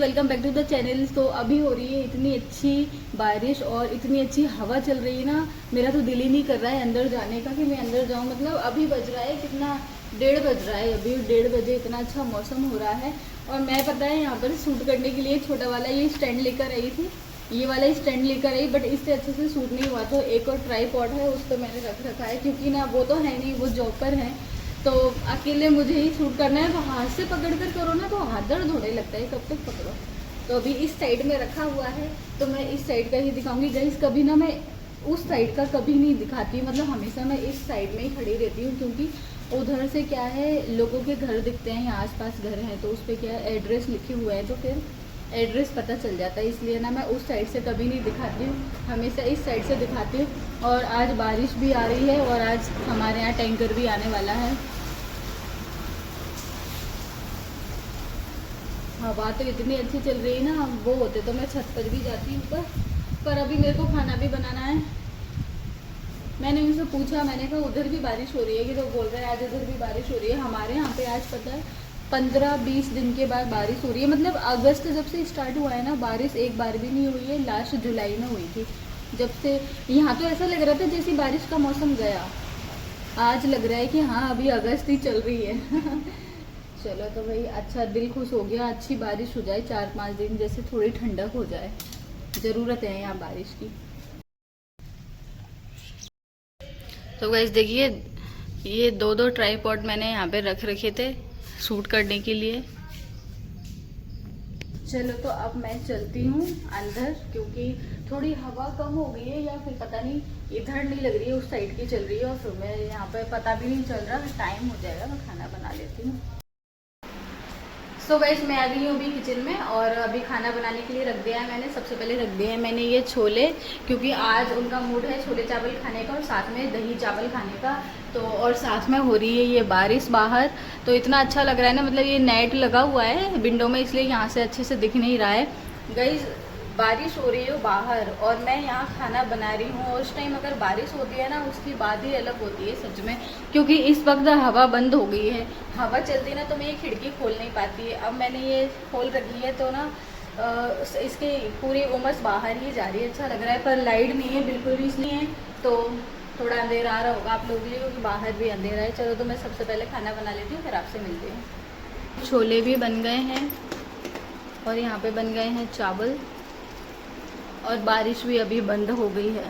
Welcome back to the channel. तो अभी हो रही है इतनी अच्छी बारिश और इतनी अच्छी हवा चल रही है ना, मेरा तो दिल ही नहीं कर रहा है अंदर जाने का कि मैं अंदर जाऊं। मतलब अभी बज रहा है कितना, 1:30 बज रहा है, अभी 1:30 बजे, इतना अच्छा मौसम हो रहा है। और मैं पता है यहाँ पर शूट करने के लिए छोटा वाला ये स्टैंड लेकर आई थी, ये वाला स्टैंड लेकर आई, बट इससे अच्छे से शूट नहीं हुआ। तो एक और ट्राईपॉड है, उस पर मैंने रख रखा है क्योंकि ना वो तो है नहीं, वो जॉब पर है, तो अकेले मुझे ही शूट करना है। तो हाथ से पकड़ कर करो ना तो हाथ दर्द होने लगता है, कब तक पकड़ो। तो अभी इस साइड में रखा हुआ है, तो मैं इस साइड का ही दिखाऊंगी गाइस। कभी ना मैं उस साइड का कभी नहीं दिखाती, मतलब हमेशा मैं इस साइड में ही खड़ी रहती हूँ, क्योंकि उधर से क्या है, लोगों के घर दिखते हैं या आसपास घर हैं, तो उस पर क्या है, एड्रेस लिखे हुए हैं, तो फिर एड्रेस पता चल जाता है। इसलिए ना मैं उस साइड से कभी नहीं दिखाती हूँ, हमेशा इस साइड से दिखाती हूँ। और आज बारिश भी आ रही है और आज हमारे यहाँ टैंकर भी आने वाला है। हवा तो इतनी अच्छी चल रही है ना, वो होते तो मैं छत पर भी जाती ऊपर, पर अभी मेरे को खाना भी बनाना है। मैंने उनसे पूछा, मैंने कहा उधर भी बारिश हो रही है कि, तो बोल रहे हैं आज उधर भी बारिश हो रही है। हमारे यहाँ पे आज पता है 15-20 दिन के बाद बारिश हो रही है। मतलब अगस्त जब से स्टार्ट हुआ है ना, बारिश एक बार भी नहीं हुई है, लास्ट जुलाई में हुई थी। जब से यहाँ तो ऐसा लग रहा था जैसे बारिश का मौसम गया, आज लग रहा है कि हाँ अभी अगस्त ही चल रही है। चलो तो भाई, अच्छा दिल खुश हो गया, अच्छी बारिश हो जाए 4-5 दिन, जैसे थोड़ी ठंडक हो जाए, ज़रूरत है यहाँ बारिश की। तो गाइस देखिए, ये दो दो ट्राईपॉड मैंने यहाँ पे रख रखे थे शूट करने के लिए। चलो तो अब मैं चलती हूँ अंदर, क्योंकि थोड़ी हवा कम हो गई है, या फिर पता नहीं इधर नहीं लग रही है, उस साइड की चल रही है, और फिर मैं यहाँ पे पता भी नहीं चल रहा, टाइम हो जाएगा, मैं खाना बना लेती हूँ। सो गाइस, मैं आ गई हूँ अभी किचन में, और अभी खाना बनाने के लिए रख दिया है मैंने। सबसे पहले रख दिए हैं मैंने ये छोले, क्योंकि आज उनका मूड है छोले चावल खाने का और साथ में दही चावल खाने का। तो और साथ में हो रही है ये बारिश बाहर, तो इतना अच्छा लग रहा है ना, मतलब ये नेट लगा हुआ है विंडो में, इसलिए यहाँ से अच्छे से दिख नहीं रहा है। गाइस बारिश हो रही है बाहर और मैं यहाँ खाना बना रही हूँ, और उस टाइम अगर बारिश होती है ना, उसकी बात ही अलग होती है सच में, क्योंकि इस वक्त हवा बंद हो गई है। हवा चलती है ना तो मैं ये खिड़की खोल नहीं पाती है, अब मैंने ये खोल रखी है, तो ना इसकी पूरी उमस बाहर ही जा रही है। अच्छा लग रहा है, पर लाइट नहीं है बिल्कुल भी, इसलिए तो थोड़ा अंधेरा आ रहा होगा आप लोगों के लिए, क्योंकि बाहर भी अंधेरा है। चलो तो मैं सबसे पहले खाना बना लेती हूँ, फिर आपसे मिलती हूँ। छोले भी बन गए हैं और यहाँ पे बन गए हैं चावल, और बारिश भी अभी बंद हो गई है।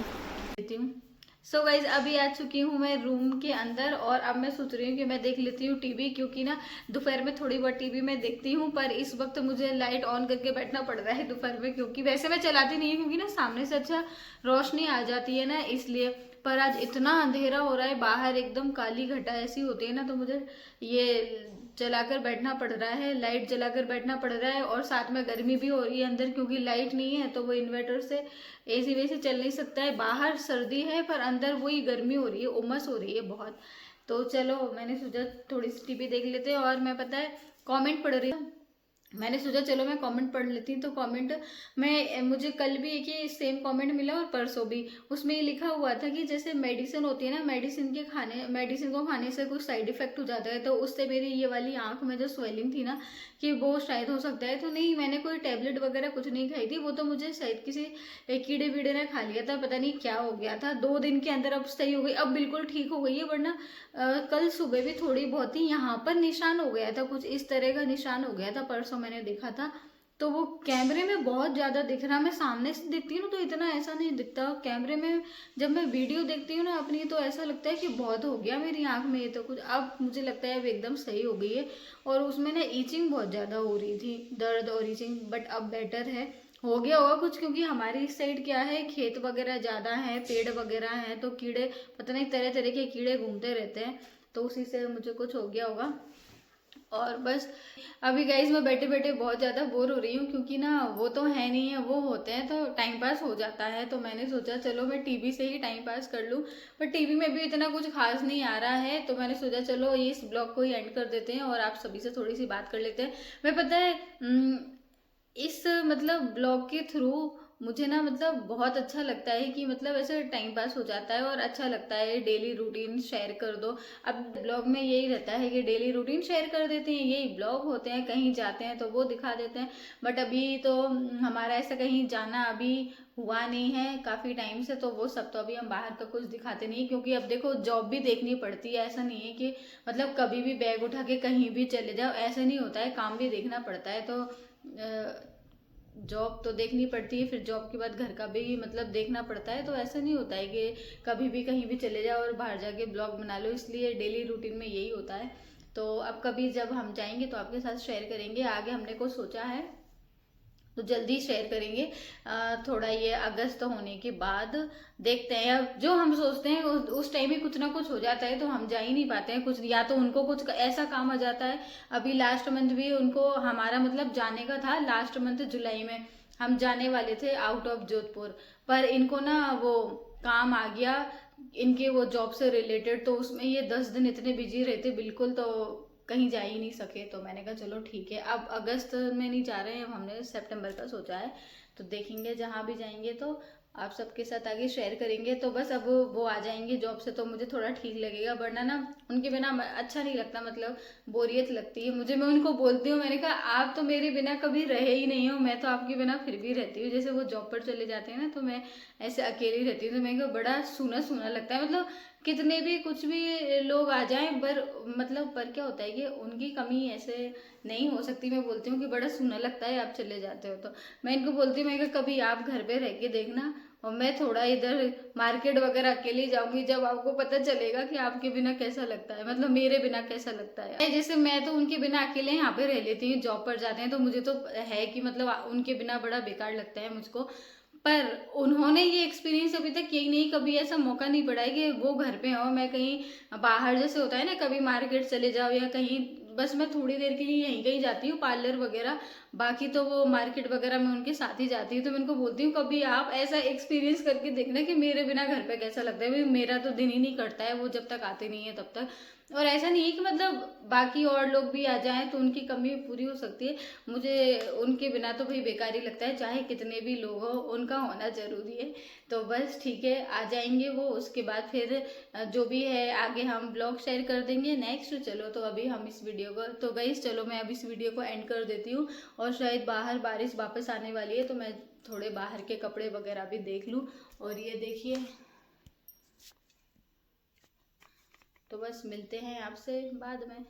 सो गाइज, अभी आ चुकी हूँ मैं रूम के अंदर, और अब मैं सोच रही हूँ कि मैं देख लेती हूँ टीवी, क्योंकि ना दोपहर में थोड़ी बहुत टीवी में देखती हूँ, पर इस वक्त मुझे लाइट ऑन करके बैठना पड़ रहा है दोपहर में, क्योंकि वैसे मैं चलाती नहीं हूँ, क्योंकि ना सामने से अच्छा रोशनी आ जाती है ना, इसलिए। पर आज इतना अंधेरा हो रहा है बाहर, एकदम काली घटा ऐसी होती है ना, तो मुझे ये जलाकर बैठना पड़ रहा है, लाइट जलाकर बैठना पड़ रहा है। और साथ में गर्मी भी हो रही है अंदर, क्योंकि लाइट नहीं है, तो वो इन्वर्टर से एसी वेसी चल नहीं सकता है। बाहर सर्दी है पर अंदर वही गर्मी हो रही है, उमस हो रही है बहुत। तो चलो मैंने सोचा थोड़ी सी टीवी देख लेते हैं, और मैं पता है कमेंट पढ़ रही हूँ, मैंने सोचा चलो मैं कमेंट पढ़ लेती हूँ। तो कमेंट में मुझे कल भी एक ही सेम कमेंट मिला और परसों भी, उसमें ये लिखा हुआ था कि जैसे मेडिसिन होती है ना, मेडिसिन को खाने से कुछ साइड इफेक्ट हो जाता है, तो उससे मेरी ये वाली आंख में जो स्वेलिंग थी ना, कि वो शायद हो सकता है। तो नहीं, मैंने कोई टेबलेट वगैरह कुछ नहीं खाई थी, वो तो मुझे शायद किसी कीड़े वीड़े ने खा लिया था, पता नहीं क्या हो गया था। 2 दिन के अंदर अब सही हो गई, अब बिल्कुल ठीक हो गई है। वरना कल सुबह भी थोड़ी बहुत ही यहाँ पर निशान हो गया था, कुछ इस तरह का निशान हो गया था, परसों मैंने देखा था। तो वो कैमरे में बहुत ज्यादा दिख रहा, मैं सामने से देखती हूँ तो इतना ऐसा नहीं दिखता, कैमरे में जब मैं वीडियो देखती हूँ ना अपनी, तो ऐसा लगता है कि बहुत हो गया मेरी आंख में ये तो कुछ। अब मुझे लगता है अब एकदम सही हो गई है। और उसमें ना ईचिंग बहुत ज्यादा हो रही थी, दर्द और ईचिंग, बट अब बेटर है, हो गया होगा कुछ, क्योंकि हमारी इस साइड क्या है, खेत वगैरह ज्यादा है, पेड़ वगैरह हैं, तो कीड़े पता नहीं तरह तरह के कीड़े घूमते रहते हैं, तो उसी से मुझे कुछ हो गया होगा। और बस अभी गाइज मैं बैठे बैठे बहुत ज़्यादा बोर हो रही हूँ, क्योंकि ना वो तो है नहीं है, वो होते हैं तो टाइम पास हो जाता है। तो मैंने सोचा चलो मैं टीवी से ही टाइम पास कर लूँ, पर टीवी में भी इतना कुछ खास नहीं आ रहा है, तो मैंने सोचा चलो ये इस ब्लॉग को ही एंड कर देते हैं और आप सभी से थोड़ी सी बात कर लेते हैं। मैं पता है इस मतलब ब्लॉग के थ्रू मुझे ना मतलब बहुत अच्छा लगता है कि मतलब ऐसे टाइम पास हो जाता है और अच्छा लगता है। डेली रूटीन शेयर कर दो। अब ब्लॉग में यही रहता है कि डेली रूटीन शेयर कर देते हैं, यही ब्लॉग होते हैं, कहीं जाते हैं तो वो दिखा देते हैं। बट अभी तो हमारा ऐसा कहीं जाना अभी हुआ नहीं है काफ़ी टाइम से, तो वो सब तो अभी हम बाहर का कुछ दिखाते नहीं, क्योंकि अब देखो जॉब भी देखनी पड़ती है। ऐसा नहीं है कि मतलब कभी भी बैग उठा के कहीं भी चले जाओ, ऐसा नहीं होता है, काम भी देखना पड़ता है। तो जॉब तो देखनी पड़ती है, फिर जॉब के बाद घर का भी मतलब देखना पड़ता है। तो ऐसा नहीं होता है कि कभी भी कहीं भी चले जाओ और बाहर जाके ब्लॉग बना लो, इसलिए डेली रूटीन में यही होता है। तो अब कभी जब हम जाएंगे तो आपके साथ शेयर करेंगे। आगे हमने को सोचा है तो जल्दी शेयर करेंगे। थोड़ा ये अगस्त होने के बाद देखते हैं। अब जो हम सोचते हैं उस टाइम ही कुछ ना कुछ हो जाता है, तो हम जा ही नहीं पाते हैं कुछ, या तो उनको कुछ ऐसा काम आ जाता है। अभी लास्ट मंथ भी उनको हमारा मतलब जाने का था, लास्ट मंथ जुलाई में हम जाने वाले थे आउट ऑफ जोधपुर, पर इनको ना वो काम आ गया इनके वो जॉब से रिलेटेड, तो उसमें ये 10 दिन इतने बिजी रहते बिल्कुल, तो कहीं जा ही नहीं सके। तो मैंने कहा चलो ठीक है, अब अगस्त में नहीं जा रहे हैं, अब हमने सितंबर का सोचा है। तो देखेंगे जहाँ भी जाएंगे तो आप सबके साथ आगे शेयर करेंगे। तो बस अब वो आ जाएंगे जॉब से तो मुझे थोड़ा ठीक लगेगा, वरना ना उनके बिना अच्छा नहीं लगता, मतलब बोरियत लगती है मुझे। मैं उनको बोलती हूँ, मैंने कहा आप तो मेरे बिना कभी रहे ही नहीं हो, मैं तो आपके बिना फिर भी रहती हूँ। जैसे वो जॉब पर चले जाते हैं ना तो मैं ऐसे अकेली रहती हूँ, तो मेरे को बड़ा सूना सूना लगता है। मतलब कितने भी कुछ भी लोग आ जाएं, पर मतलब पर क्या होता है कि उनकी कमी ऐसे नहीं हो सकती। मैं बोलती हूँ कि बड़ा सूना लगता है आप चले जाते हो, तो मैं इनको बोलती हूँ, मैं कहा कभी आप घर पे रह के देखना और मैं थोड़ा इधर मार्केट वगैरह अकेली जाऊंगी, जब आपको पता चलेगा कि आपके बिना कैसा लगता है, मतलब मेरे बिना कैसा लगता है। जैसे मैं तो उनके बिना अकेले यहाँ पे रह लेती हूँ, जॉब पर जाते हैं तो मुझे तो है कि मतलब उनके बिना बड़ा बेकार लगता है मुझको। पर उन्होंने ये एक्सपीरियंस अभी तक यही नहीं, कभी ऐसा मौका नहीं पड़ा है कि वो घर पे हो, मैं कहीं बाहर जैसे होता है ना कभी मार्केट चले जाओ या कहीं, बस मैं थोड़ी देर के लिए यहीं कहीं जाती हूँ पार्लर वगैरह, बाकी तो वो मार्केट वगैरह में उनके साथ ही जाती हूँ। तो मैं उनको बोलती हूँ कभी आप ऐसा एक्सपीरियंस करके देखना कि मेरे बिना घर पे कैसा लगता है। भाई मेरा तो दिन ही नहीं कटता है वो जब तक आते नहीं है तब तक। और ऐसा नहीं है कि मतलब बाकी और लोग भी आ जाएं तो उनकी कमी पूरी हो सकती है, मुझे उनके बिना तो भाई बेकार ही लगता है, चाहे कितने भी लोग हो उनका होना जरूरी है। तो बस ठीक है, आ जाएंगे वो, उसके बाद फिर जो भी है आगे हम ब्लॉग शेयर कर देंगे नेक्स्ट। चलो तो अभी हम इस वीडियो को, तो गाइस चलो मैं अब इस वीडियो को एंड कर देती हूँ। और शायद बाहर बारिश वापस आने वाली है, तो मैं थोड़े बाहर के कपड़े वगैरह भी देख लूँ। और ये देखिए, तो बस मिलते हैं आपसे बाद में।